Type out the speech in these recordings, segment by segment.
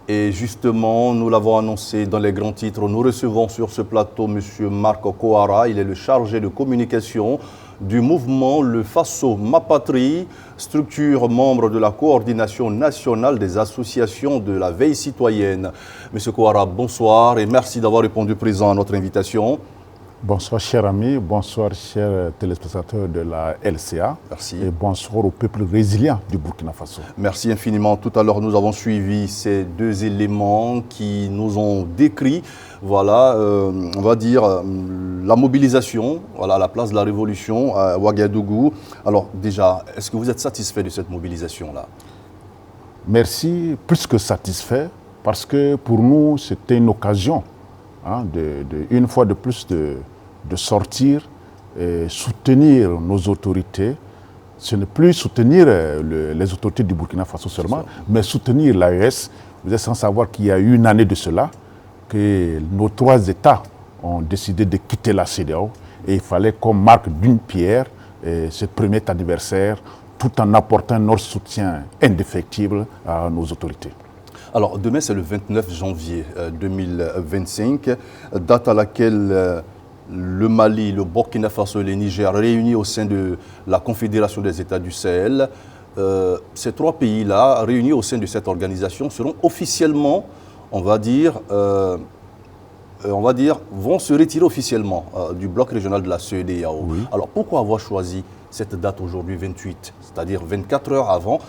Et justement, nous l'avons annoncé dans les grands titres, nous recevons sur ce plateau M. Marc Kouara. Il est le chargé de communication du mouvement Le Faso Ma Patrie, structure membre de la coordination nationale des associations de la veille citoyenne. M. Kouara, bonsoir et merci d'avoir répondu présent à notre invitation. Bonsoir chers amis, bonsoir chers téléspectateurs de la LCA. Merci. Et bonsoir au peuple résilient du Burkina Faso. Merci infiniment. Tout à l'heure, nous avons suivi ces deux éléments qui nous ont décrit, voilà, on va dire, la mobilisation, voilà, à la place de la révolution à Ouagadougou. Alors déjà, est-ce que vous êtes satisfait de cette mobilisation-là? Merci, plus que satisfait, parce que pour nous, c'était une occasion, une fois de plus, de sortir et soutenir nos autorités. Ce n'est plus soutenir les autorités du Burkina Faso seulement, mais soutenir l'AES. Vous êtes sans savoir qu'il y a eu une année de cela, que nos trois États ont décidé de quitter la CEDEAO et il fallait qu'on marque d'une pierre ce premier anniversaire tout en apportant notre soutien indéfectible à nos autorités. Alors, demain, c'est le 29 janvier 2025, date à laquelle le Mali, le Burkina Faso et le Niger, réunis au sein de la Confédération des États du Sahel, ces trois pays-là, réunis au sein de cette organisation, seront officiellement, on va dire, vont se retirer officiellement du bloc régional de la CEDEAO. Oui. Alors, pourquoi avoir choisi cette date aujourd'hui, 28, c'est-à-dire 24 heures avant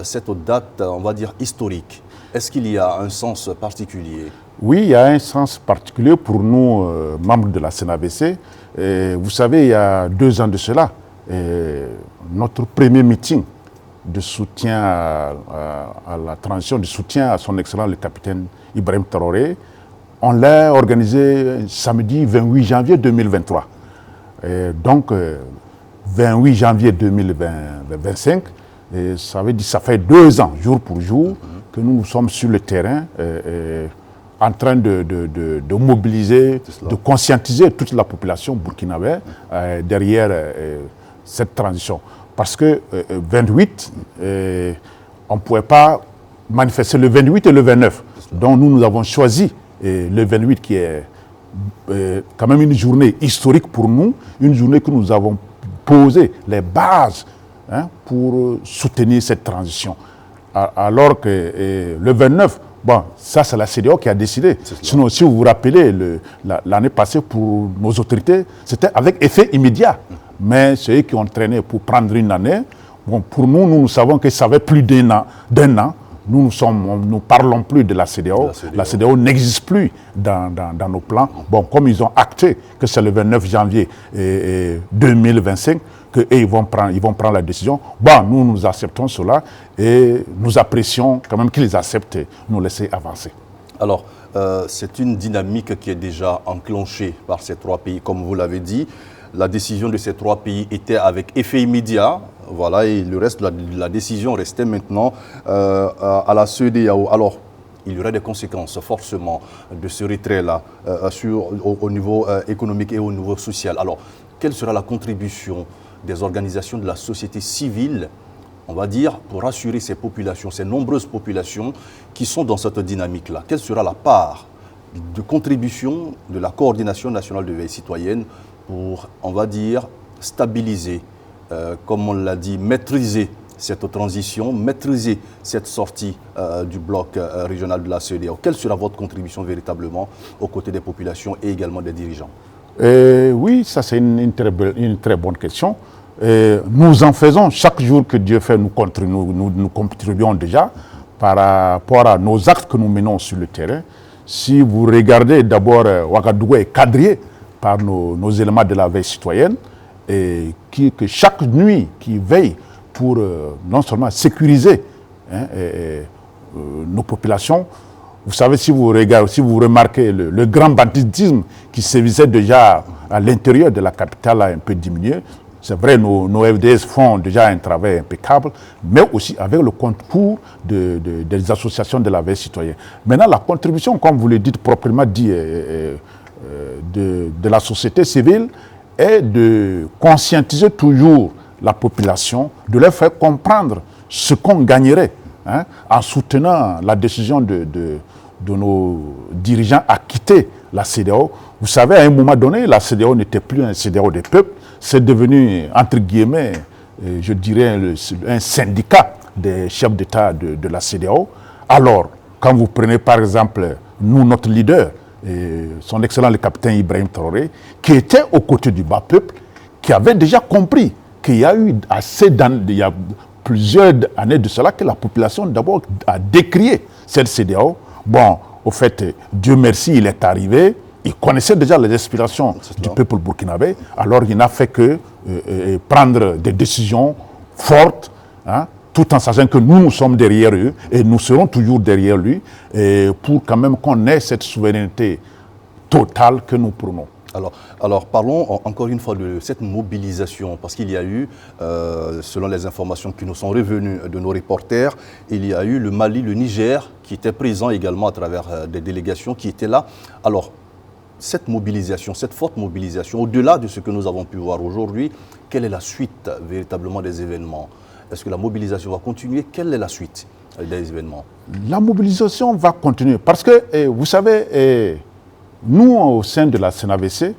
cette date, on va dire, historique? Est-ce qu'il y a un sens particulier? Oui, il y a un sens particulier pour nous, membres de la CNAVC. Vous savez, il y a 2 ans de cela, notre premier meeting de soutien à la transition, de soutien à son excellence, le capitaine Ibrahim Traoré, on l'a organisé samedi 28 janvier 2023. Donc, 28 janvier 2025, ça veut dire ça fait 2 ans, jour pour jour, que nous sommes sur le terrain en train de mobiliser, de conscientiser toute la population burkinabé derrière cette transition. Parce que 28, on ne pouvait pas manifester le 28 et le 29. Donc nous avons choisi le 28 qui est quand même une journée historique pour nous, une journée que nous avons posé les bases pour soutenir cette transition. Alors que le 29, bon, ça c'est la CEDEAO qui a décidé. Sinon, si vous vous rappelez, l'année passée pour nos autorités, c'était avec effet immédiat. Mais c'est eux qui ont traîné pour prendre une année. Bon, pour nous, nous savons que ça fait plus d'un an. Nous ne parlons plus de la CEDEAO. La CEDEAO n'existe plus dans nos plans. Bon, comme ils ont acté que c'est le 29 janvier 2025, qu'ils vont prendre la décision. Bon, nous acceptons cela et nous apprécions quand même qu'ils acceptent et nous laisser avancer. Alors, c'est une dynamique qui est déjà enclenchée par ces trois pays, comme vous l'avez dit. La décision de ces trois pays était avec effet immédiat. Voilà, et le reste de la décision restait maintenant à la CEDEAO. Alors, il y aurait des conséquences forcément de ce retrait-là au niveau économique et au niveau social. Alors, quelle sera la contribution des organisations de la société civile, on va dire, pour rassurer ces populations, ces nombreuses populations qui sont dans cette dynamique-là? Quelle sera la part de contribution de la coordination nationale de veille citoyenne pour, on va dire, stabiliser, comme on l'a dit, maîtriser cette transition, maîtriser cette sortie du bloc régional de la CEDEAO? Quelle sera votre contribution véritablement aux côtés des populations et également des dirigeants? Oui, ça c'est une très bonne question. Nous en faisons chaque jour que Dieu fait, nous contribuons déjà par rapport à nos actes que nous menons sur le terrain. Si vous regardez d'abord, Ouagadougou est quadrillé par nos éléments de la veille citoyenne et que chaque nuit qui veille pour non seulement sécuriser nos populations. Vous savez, si vous remarquez le grand banditisme qui sévissait déjà à l'intérieur de la capitale a un peu diminué. C'est vrai, nos FDS font déjà un travail impeccable, mais aussi avec le concours des associations de la veille citoyenne. Maintenant, la contribution, comme vous le dites proprement dit, de la société civile est de conscientiser toujours la population, de leur faire comprendre ce qu'on gagnerait hein, en soutenant la décision de nos dirigeants à quitter la CEDEAO. Vous savez, à un moment donné, la CEDEAO n'était plus un CEDEAO des peuples, c'est devenu, entre guillemets, je dirais, un syndicat des chefs d'État de la CEDEAO. Alors, quand vous prenez par exemple, nous, notre leader, son excellent le capitaine Ibrahim Traoré, qui était aux côtés du bas peuple, qui avait déjà compris qu'il y a eu assez d'années, il y a plusieurs années de cela, que la population d'abord a décrié cette CEDEAO. Bon, au fait, Dieu merci, il est arrivé. Il connaissait déjà les aspirations du peuple burkinabé. Alors, il n'a fait que prendre des décisions fortes, hein, tout en sachant que nous sommes derrière eux et nous serons toujours derrière lui pour quand même qu'on ait cette souveraineté totale que nous prenons. Alors parlons encore une fois de cette mobilisation, parce qu'il y a eu, selon les informations qui nous sont revenues de nos reporters, il y a eu le Mali, le Niger, qui étaient présents également à travers des délégations qui étaient là. Alors, cette mobilisation, cette forte mobilisation, au-delà de ce que nous avons pu voir aujourd'hui, quelle est la suite véritablement des événements? Est-ce que la mobilisation va continuer? Quelle est la suite des événements? La mobilisation va continuer parce que, vous savez, nous, au sein de la CNAVC,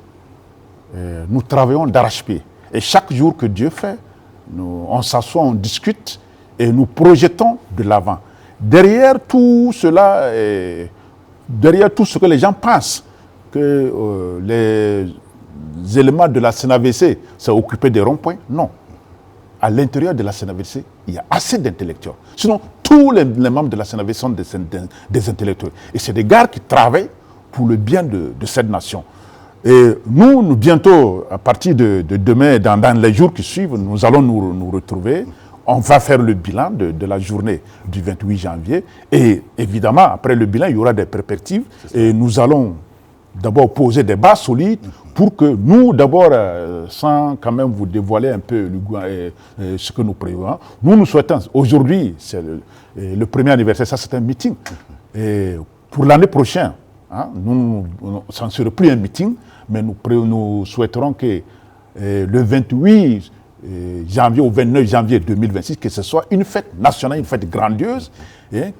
nous travaillons d'arrache-pied. Et chaque jour que Dieu fait, on s'assoit, on discute et nous projetons de l'avant. Derrière tout cela, derrière tout ce que les gens pensent, que les éléments de la CNAVC s'est occupé des ronds-points, non. À l'intérieur de la CNAVC, il y a assez d'intellectuels. Sinon, tous les membres de la CNAVC sont des intellectuels. Et c'est des gars qui travaillent pour le bien de cette nation. Et nous, bientôt, à partir de demain, dans les jours qui suivent, nous allons nous retrouver. On va faire le bilan de la journée du 28 janvier. Et évidemment, après le bilan, il y aura des perspectives. Et nous allons d'abord poser des bases solides pour que nous, d'abord, sans quand même vous dévoiler un peu ce que nous prévoyons, nous souhaitons, aujourd'hui, c'est le premier anniversaire, ça c'est un meeting. Et pour l'année prochaine, hein, ça ne sera plus un meeting, mais nous souhaiterons que le 28 janvier au 29 janvier 2026, que ce soit une fête nationale, une fête grandiose,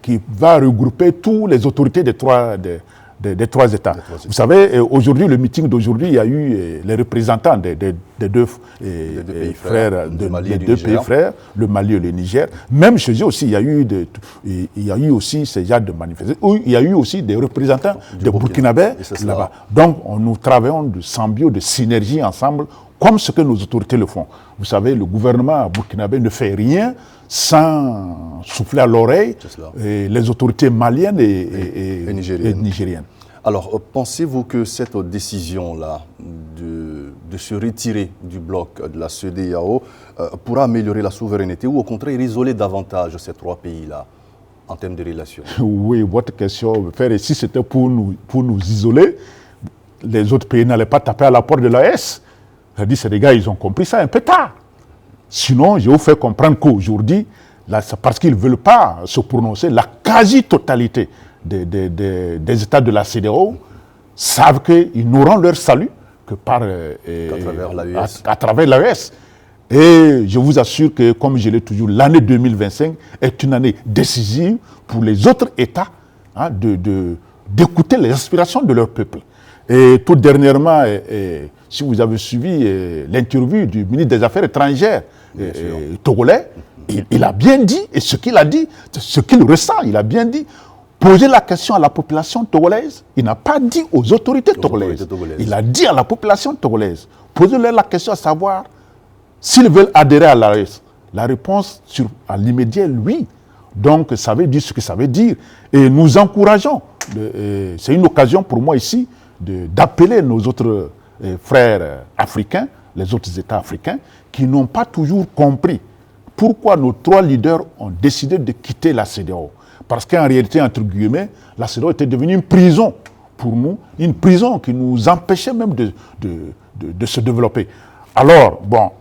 qui va regrouper toutes les autorités des trois États. Vous savez, aujourd'hui, le meeting d'aujourd'hui, il y a eu les représentants des deux pays frères, pays frères, le Mali et le Niger. Même chez eux aussi, il y a eu aussi ces genres de manifestations. Il y a eu aussi des représentants de Burkinabé là-bas. Donc, nous travaillons de symbiose, de synergie ensemble, comme ce que nos autorités le font. Vous savez, le gouvernement burkinabé ne fait rien sans souffler à l'oreille les autorités maliennes et nigériennes. Alors, pensez-vous que cette décision-là de se retirer du bloc de la CEDEAO pourra améliorer la souveraineté ou au contraire isoler davantage ces trois pays-là en termes de relations? Oui, votre question, frère, si c'était pour nous isoler, les autres pays n'allaient pas taper à la porte de l'AES. C'est-à-dire, ces gars, ils ont compris ça un peu tard. Sinon, je vous fais comprendre qu'aujourd'hui, c'est parce qu'ils ne veulent pas se prononcer, la quasi-totalité des États de la CEDEAO savent qu'ils n'auront leur salut que à travers l'AES. Et je vous assure que, comme je l'ai toujours, l'année 2025 est une année décisive pour les autres États, hein, d'écouter les aspirations de leur peuple. Et tout dernièrement, si vous avez suivi l'interview du ministre des Affaires étrangères togolais, il a bien dit, et ce qu'il a dit, ce qu'il ressent, il a bien dit, poser la question à la population togolaise, il n'a pas dit aux autorités togolaises. Il a dit à la population togolaise, posez-leur la question à savoir s'ils veulent adhérer à l'AES. La réponse à l'immédiat, oui. Donc, ça veut dire ce que ça veut dire. Et nous encourageons, c'est une occasion pour moi ici, d'appeler nos autres frères africains, les autres États africains, qui n'ont pas toujours compris pourquoi nos trois leaders ont décidé de quitter la CEDEAO. Parce qu'en réalité, entre guillemets, la CEDEAO était devenue une prison pour nous, une prison qui nous empêchait même de se développer. Alors, bon,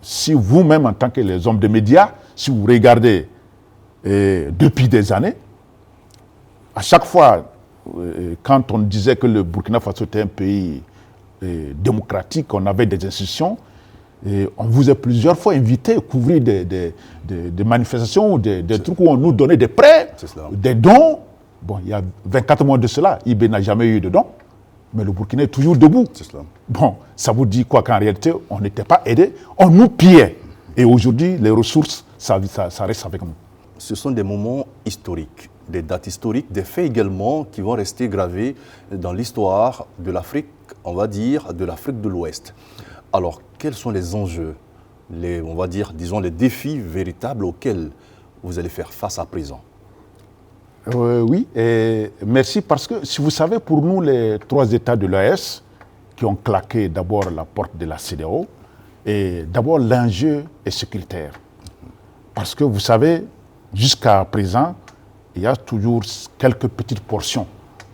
si vous-même, en tant que les hommes de médias, si vous regardez depuis des années, à chaque fois, quand on disait que le Burkina Faso était un pays démocratique, on avait des institutions, Et on vous a plusieurs fois invité à couvrir des manifestations, des trucs où on nous donnait des prêts, des dons. Bon, il y a 24 mois de cela, IB n'a jamais eu de dons, mais le Burkina est toujours debout. Bon, ça vous dit quoi qu'en réalité, on n'était pas aidés, on nous pillait. Et aujourd'hui, les ressources, ça reste avec nous. Ce sont des moments historiques, des dates historiques, des faits également qui vont rester gravés dans l'histoire de l'Afrique, on va dire, de l'Afrique de l'Ouest. Alors, quels sont les enjeux, on va dire, disons, les défis véritables auxquels vous allez faire face à présent? Oui, et merci, parce que, si vous savez, pour nous, les 3 États de l'AES, qui ont claqué d'abord la porte de la CEDEAO, et d'abord l'enjeu est sécuritaire. Parce que, vous savez, jusqu'à présent, il y a toujours quelques petites portions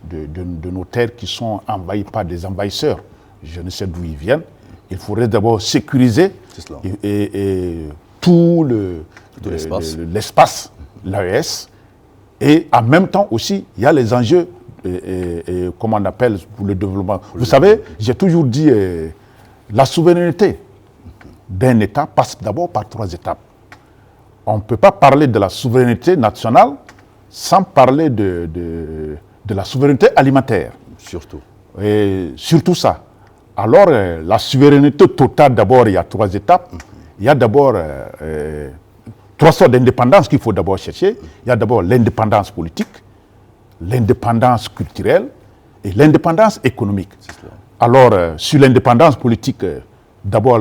de nos terres qui sont envahies par des envahisseurs. Je ne sais d'où ils viennent. Il faudrait d'abord sécuriser et tout l'espace, l'AES. Et en même temps aussi, il y a les enjeux, comment on appelle, pour le développement. Vous savez, j'ai toujours dit, la souveraineté d'un État passe d'abord par 3 étapes. On ne peut pas parler de la souveraineté nationale sans parler de la souveraineté alimentaire. Surtout. Et surtout ça. Alors, la souveraineté totale, d'abord, il y a 3 étapes. Il y a d'abord 3 sortes d'indépendance qu'il faut d'abord chercher. Il y a d'abord l'indépendance politique, l'indépendance culturelle et l'indépendance économique. Alors, sur l'indépendance politique, d'abord,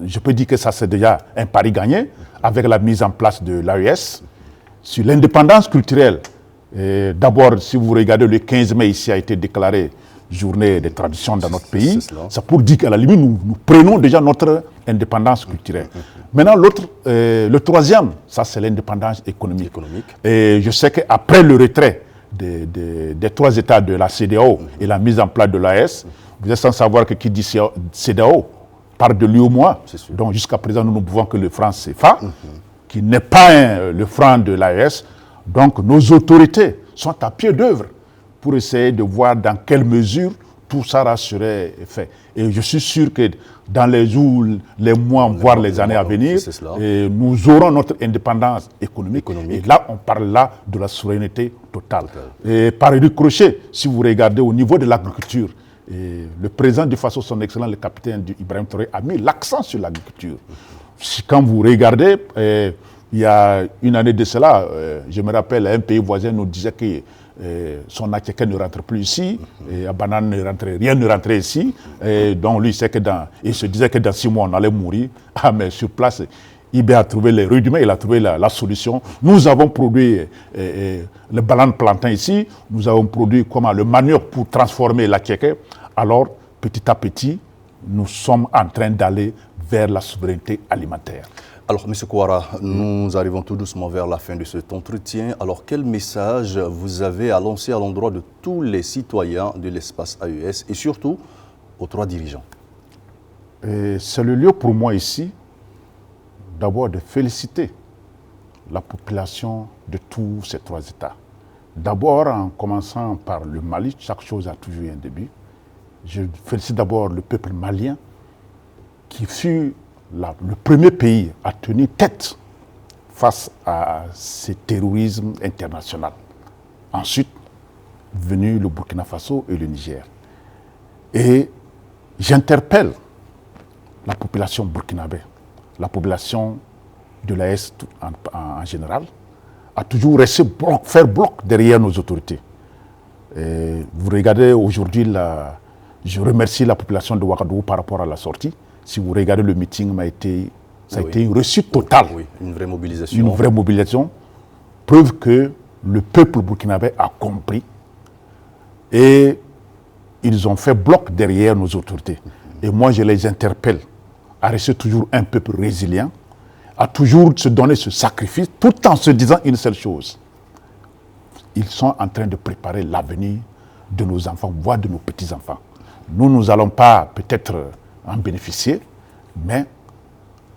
je peux dire que ça, c'est déjà un pari gagné avec la mise en place de l'AES. Sur l'indépendance culturelle, d'abord, si vous regardez, le 15 mai, ici a été déclaré journée des traditions dans notre pays. Ça pour dire qu'à la limite, nous prenons déjà notre indépendance culturelle. Maintenant, le 3e, ça c'est l'indépendance économique. Et je sais qu'après le retrait des 3 États de la CEDEAO et la mise en place de l'AES, vous êtes sans savoir que qui dit CEDEAO parle de l'UEMOA. Donc jusqu'à présent, nous ne pouvons que le franc CFA, qui n'est pas le franc de l'AES. Donc nos autorités sont à pied d'œuvre pour essayer de voir dans quelle mesure tout ça serait fait. Et je suis sûr que dans les jours, les mois, voire les années à venir, nous aurons notre indépendance économique. Et là, on parle là de la souveraineté totale. Et par ricochet, si vous regardez au niveau de l'agriculture, le président de façon son excellent, le capitaine Ibrahim Traoré, a mis l'accent sur l'agriculture. Quand vous regardez, il y a une année de cela, je me rappelle, un pays voisin nous disait que son Attiéké ne rentre plus ici, et à Banane rien ne rentrait ici, et donc lui il se disait que dans 6 mois on allait mourir. Ah, mais sur place, IB a trouvé les rudiments, il a trouvé la solution. Nous avons produit le banane plantain ici, nous avons produit le manioc pour transformer l'Attiéké. Alors, petit à petit, nous sommes en train d'aller vers la souveraineté alimentaire. Alors, M. Kouara, nous arrivons tout doucement vers la fin de cet entretien. Alors, quel message vous avez à lancer à l'endroit de tous les citoyens de l'espace AES et surtout aux 3 dirigeants? C'est le lieu pour moi ici, d'abord de féliciter la population de tous ces 3 États. D'abord, en commençant par le Mali, chaque chose a toujours un début. Je félicite d'abord le peuple malien qui fut le premier pays à tenir tête face à ce terrorisme international. Ensuite, venu le Burkina Faso et le Niger. Et j'interpelle la population burkinabé, la population de l'AES en général, à toujours rester faire bloc derrière nos autorités. Et vous regardez aujourd'hui, je remercie la population de Ouagadougou par rapport à la sortie. Si vous regardez le meeting, ça a été une réussite totale. Oui, une vraie mobilisation. Une vraie mobilisation. Preuve que le peuple burkinabé a compris et ils ont fait bloc derrière nos autorités. Et moi, je les interpelle à rester toujours un peuple résilient, à toujours se donner ce sacrifice, tout en se disant une seule chose. Ils sont en train de préparer l'avenir de nos enfants, voire de nos petits-enfants. Nous n'allons pas peut-être en bénéficier, mais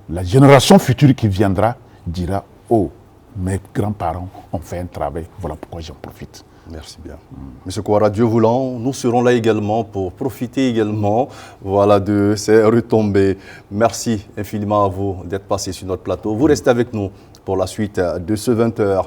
la génération future qui viendra dira « Oh, mes grands-parents ont fait un travail, voilà pourquoi j'en profite ». Merci bien. Monsieur Kouara, Dieu voulant, nous serons là également pour profiter également voilà, de ces retombées. Merci infiniment à vous d'être passé sur notre plateau. Vous restez avec nous pour la suite de ce 20h.